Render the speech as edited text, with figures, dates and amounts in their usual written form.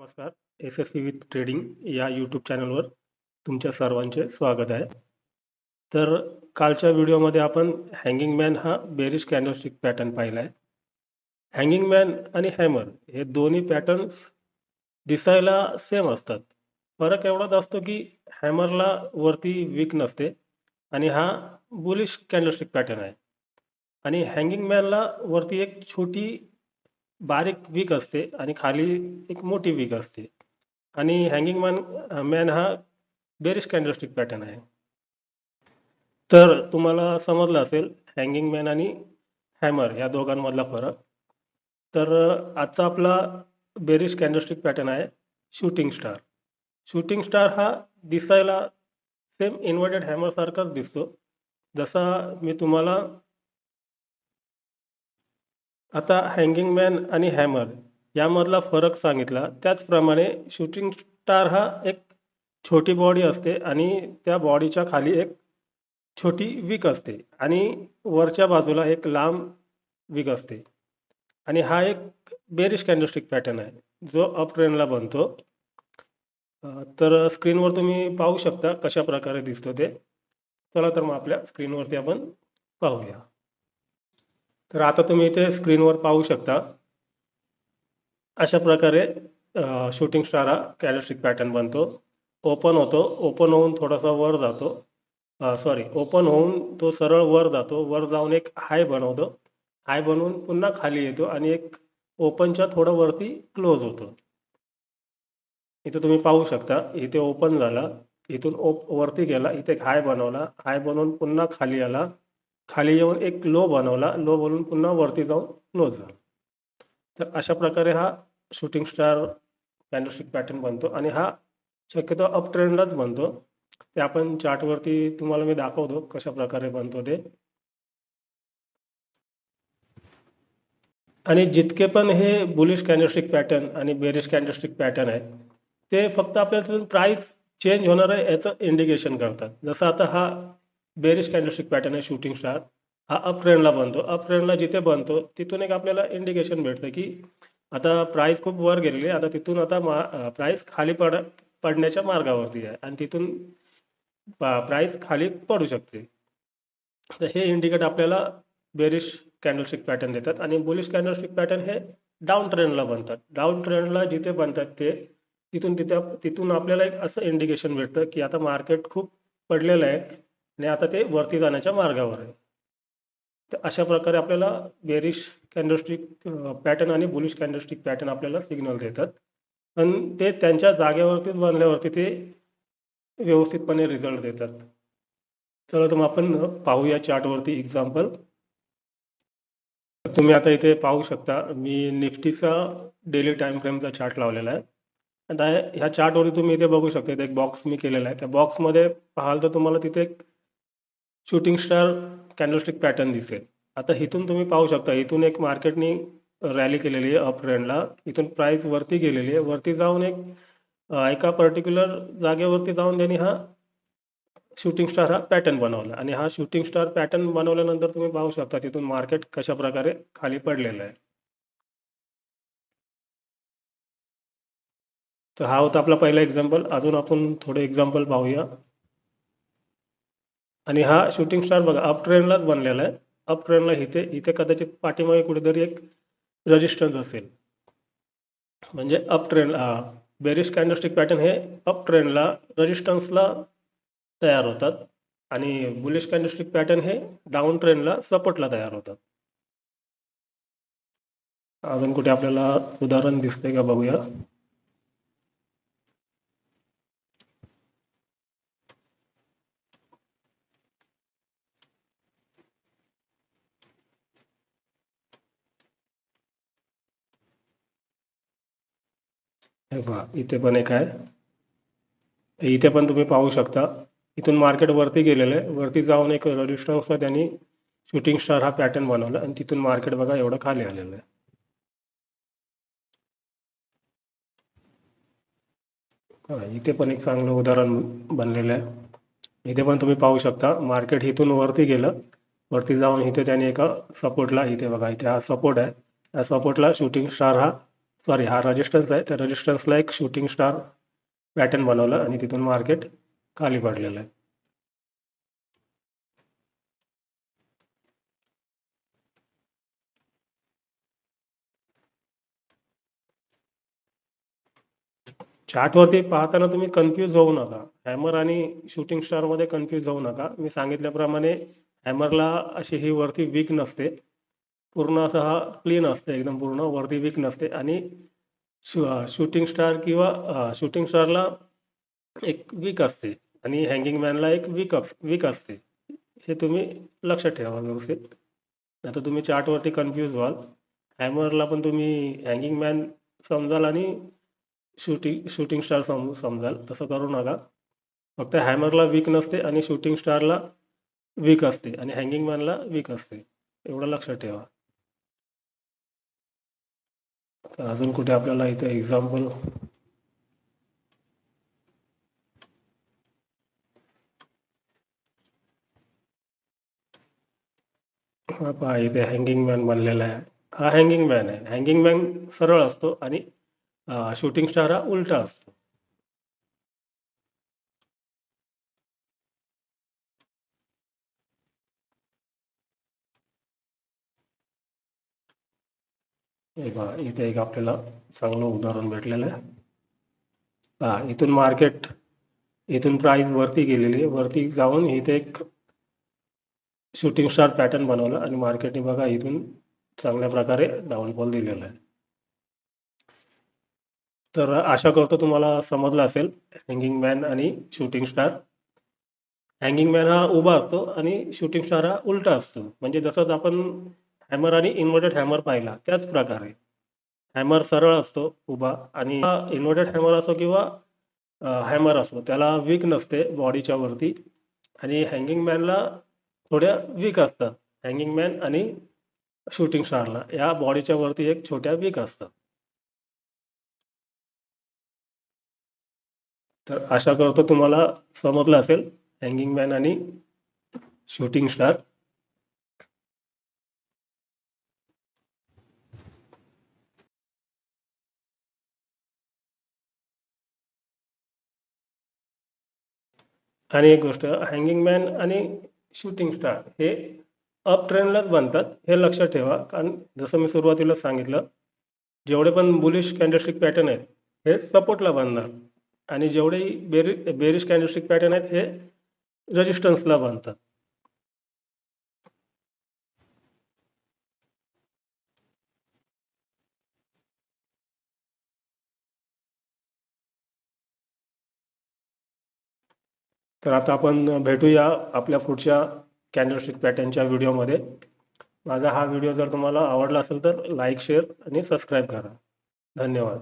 नमस्कार. S-S-P with trading या YouTube चॅनलवर तुमच्या सर्वांचे स्वागत आहे. तर कालच्या व्हिडिओमध्ये आपण हँगिंग मॅन हा बेरिश कॅन्डलस्टिक पॅटर्न पाहिला आहे. हँगिंग मॅन आणि हॅमर हे दोन्ही पॅटर्न्स दिसायला सेम असतात. फरक एवढाच असतो की हॅमरला वरती विक नसते आणि हा बुलिश कॅन्डलस्टिक पॅटर्न आहे. आणि हँगिंग मॅनला वरती एक छोटी बारीक विक असते आणि खाली एक मोठी विक असते. आणि हँगिंग मॅन हा बेरिश कॅन्डलस्टिक पॅटर्न आहे. तर तुम्हाला समजलं असेल हँगिंग मॅन आणि हॅमर या दोघांमधला फरक. तर आजचा आपला बेरिश कॅन्डलस्टिक पॅटर्न आहे शूटिंग स्टार. शूटिंग स्टार हा दिसायला सेम इन्व्हर्टेड हॅमर सारखाच दिसतो. जसा मी तुम्हाला आता हँगिंग मॅन आणि हॅमर यामधला फरक सांगितला, त्याचप्रमाणे शूटिंग स्टार हा एक छोटी बॉडी असते आणि त्या बॉडीच्या खाली एक छोटी विक असते आणि वरच्या बाजूला एक लांब विक असते. आणि हा एक बेरिश कॅन्डलस्टिक पॅटर्न आहे जो अप ट्रेंडला बनतो. तर स्क्रीनवर तुम्ही पाहू शकता कशा प्रकारे दिसतो ते. चला तर मग आपल्या स्क्रीनवरती आपण पाहूया. तर आता तुम्ही इथे स्क्रीनवर पाहू शकता अशा प्रकारे शूटिंग स्टार हा कॅन्डलस्टिक पॅटर्न बनतो. ओपन होतो, ओपन होऊन थोडासा वर जातो, ओपन होऊन तो सरळ वर जातो, वर जाऊन एक हाय बनवतो, हाय बनवून पुन्हा खाली येतो आणि एक ओपनच्या थोडं वरती क्लोज होतो. इथे तुम्ही पाहू शकता, इथे ओपन झाला, इथून वरती गेला, इथे एक हाय बनवला, हाय बनवून पुन्हा खाली आला, खाली येऊन एक लो बनवला, लो बनवून पुन्हा वरती जाऊन क्लोज झाला. तर अशा प्रकारे हा शूटिंग स्टार कॅन्डलस्टिक पॅटर्न बनतो आणि हा शक्यतो अप ट्रेंडलाच बनतो. ते आपण चार्टवरती तुम्हाला मी दाखवतो कशा प्रकारे बनतो ते. आणि जितके पण हे बुलिश कॅन्डलस्टिक पॅटर्न आणि बेरिश कॅन्डलस्टिक पॅटर्न आहे ते फक्त आपल्याला प्राइस चेंज होणार आहे याचं इंडिकेशन करतात. जसं आता हा बेरिश कॅन्डलस्टिक पॅटर्न आहे शूटिंग स्टार, हा अप ट्रेंडला बनतो. अप ट्रेंडला जिथे बनतो तिथून एक आपल्याला इंडिकेशन भेटतं की आता प्राइस खूप वर गेलेली आहे, आता तिथून आता प्राइस खाली पडण्याच्या मार्गावरती आहे आणि तिथून प्राइस खाली पडू शकते. तर हे इंडिकेट आपल्याला बेरिश कॅन्डलस्टिक पॅटर्न देतात. आणि बुलिश कॅन्डलस्टिक पॅटर्न हे डाऊन ट्रेंडला बनतात. डाऊन ट्रेंडला जिथे बनतात ते तिथून आपल्याला एक असं इंडिकेशन भेटतं की आता मार्केट खूप पडलेलं आहे आणि आता ते वरती जाण्याच्या मार्गावर आहे. तर अशा प्रकारे आपल्याला बेरिश कॅन्डलस्टिक पॅटर्न आणि बुलिश कॅन्डलस्टिक पॅटर्न आपल्याला सिग्नल देतात. पण ते त्यांच्या जागेवरतीच बनल्यावरती ते व्यवस्थितपणे रिझल्ट देतात. चला तर मग आपण पाहूया चार्टवरती एक्झाम्पल. तुम्ही आता इथे पाहू शकता मी निफ्टीचा डेली टाइम फ्रेमचा चार्ट लावलेला आहे. आता ह्या चार्टवरती तुम्ही इथे बघू शकता, इथे एक बॉक्स मी केलेला आहे. त्या बॉक्समध्ये पाहाल तर तुम्हाला तिथे एक शूटिंग स्टार कॅन्डलस्टिक पॅटर्न दिसेल. आता इथून तुम्ही पाहू शकता, इथून एक मार्केटनी रॅली केलेली आहे अप ट्रेंडला, इथून प्राइस वरती गेलेली आहे, वरती जाऊन एका पर्टिक्युलर जागेवरती जाऊन त्यांनी हा शूटिंग स्टार हा पॅटर्न बनवला आणि हा शूटिंग स्टार पॅटर्न बनवल्यानंतर तुम्ही पाहू शकता तिथून मार्केट कशा प्रकारे खाली पडलेलं आहे. तर हा होता आपला पहिला एक्झाम्पल. अजून आपण थोडे एक्झाम्पल पाहूया. आणि हा शूटिंग स्टार बघा अप ट्रेंडलाच बनलेला आहे. अप ट्रेंडला इथे इथे कदाचित पाठीमागे कुठेतरी एक रेजिस्टन्स असेल. म्हणजे up trend bearish candlestick pattern हे अप ट्रेंडला रेजिस्टन्सला तयार होतात आणि बुलिश कॅन्डलस्टिक पॅटर्न हे डाऊन ट्रेंडला सपोर्टला तयार होतात. अजून कुठे आपल्याला उदाहरण दिसते का बघूया. हे पहा इथे पण एक आहे. इथे पण तुम्ही पाहू शकता, इथून मार्केट वरती गेलेलं आहे, वरती जाऊन एक रेजिस्टन्सला त्यांनी शूटिंग स्टार हा पॅटर्न बनवला आणि तिथून मार्केट बघा एवढं खाली आलेलं आहे. इथे पण एक चांगलं उदाहरण बनलेलं आहे. इथे पण तुम्ही पाहू शकता मार्केट इथून वरती गेलं, वरती जाऊन इथे त्याने एका सपोर्टला, इथे बघा इथे हा सपोर्ट आहे, या सपोर्टला शूटिंग स्टार हा सॉरी, हा रेजिस्टन्स आहे. त्या रेजिस्टन्सला एक शूटिंग स्टार पॅटर्न बनवलं आणि तिथून मार्केट खाली पडलेलं आहे. चार्टवरती पाहताना तुम्ही कन्फ्यूज होऊ नका. हॅमर आणि शूटिंग स्टार मध्ये कन्फ्यूज होऊ नका. मी सांगितल्याप्रमाणे हॅमरला अशी ही वरती विक नसते, पूर्ण असा हा क्लीन असते, एकदम पूर्ण वरती विक नसते. आणि शूटिंग स्टार किंवा शूटिंग स्टारला एक विक असते आणि हँगिंग मॅनला एक विक असते. हे तुम्ही लक्षात ठेवा व्यवस्थित. आता तुम्ही चार्टवरती कन्फ्यूज व्हाल. हॅमरला पण तुम्ही हँगिंग मॅन समजाल आणि शूटिंग स्टार समजाल. तसं करू नका. फक्त हॅमरला वीक नसते आणि शूटिंग स्टारला वीक असते आणि हँगिंग मॅनला वीक असते, एवढं लक्षात ठेवा. तर अजून कुठे आपल्याला इथे एक्झाम्पल पहा, इथे हँगिंग मॅन बनलेला आहे. हा हँगिंग मॅन आहे. हँगिंग मॅन सरळ असतो आणि शूटिंग स्टार हा उलटा असतो. हे पहा, इथे एक आपल्याला चांगलं उदाहरण भेटलेलं आहे. पहा, इथून प्राइस वरती गेलेली आहे. वरती जाऊन इथे एक शूटिंग स्टार पॅटर्न बनवलं आणि मार्केटने बघा इथून चांगल्या प्रकारे डाऊनफॉल दिलेला आहे. तर आशा करतो तुम्हाला समजलं असेल हँगिंग मॅन आणि शूटिंग स्टार. हँगिंग मॅन हा उभा असतो आणि शूटिंग स्टार हा उलटा असतो. म्हणजे जसंच आपण हॅमर आणि इन्व्हर्टेड हॅमर पाहिला त्याच प्रकारे हॅमर सरळ असतो उभा, आणि इन्व्हर्टेड हॅमर असो किंवा हॅमर असो त्याला विक नसते बॉडीच्या वरती. आणि हँगिंग मॅनला थोड्या विक असतात. हँगिंग मॅन आणि शूटिंग स्टारला या बॉडीच्या वरती एक छोट्या विक असतात. तर आशा करतो तुम्हाला समजलं असेल हँगिंग मॅन आणि शूटिंग स्टार. आणि एक गोष्ट, हँगिंग मॅन आणि शूटिंग स्टार हे अप ट्रेंडलाच बनतात, हे लक्षात ठेवा. कारण जसं मी सुरुवातीला सांगितलं, जेवढे पण बुलिश कॅन्डलस्टिक पॅटर्न आहेत हे सपोर्टला बनणार आणि जेवढे बेरिश कॅन्डलस्टिक पॅटर्न आहेत हे रेजिस्टन्सला बनतात. तर आता आपण भेटूया आपल्या पुढच्या कॅन्डलस्टिक पॅटर्नच्या व्हिडिओमध्ये. माझा हा व्हिडिओ जर तुम्हाला आवडला असेल तर लाईक, शेअर आणि सबस्क्राईब करा. धन्यवाद.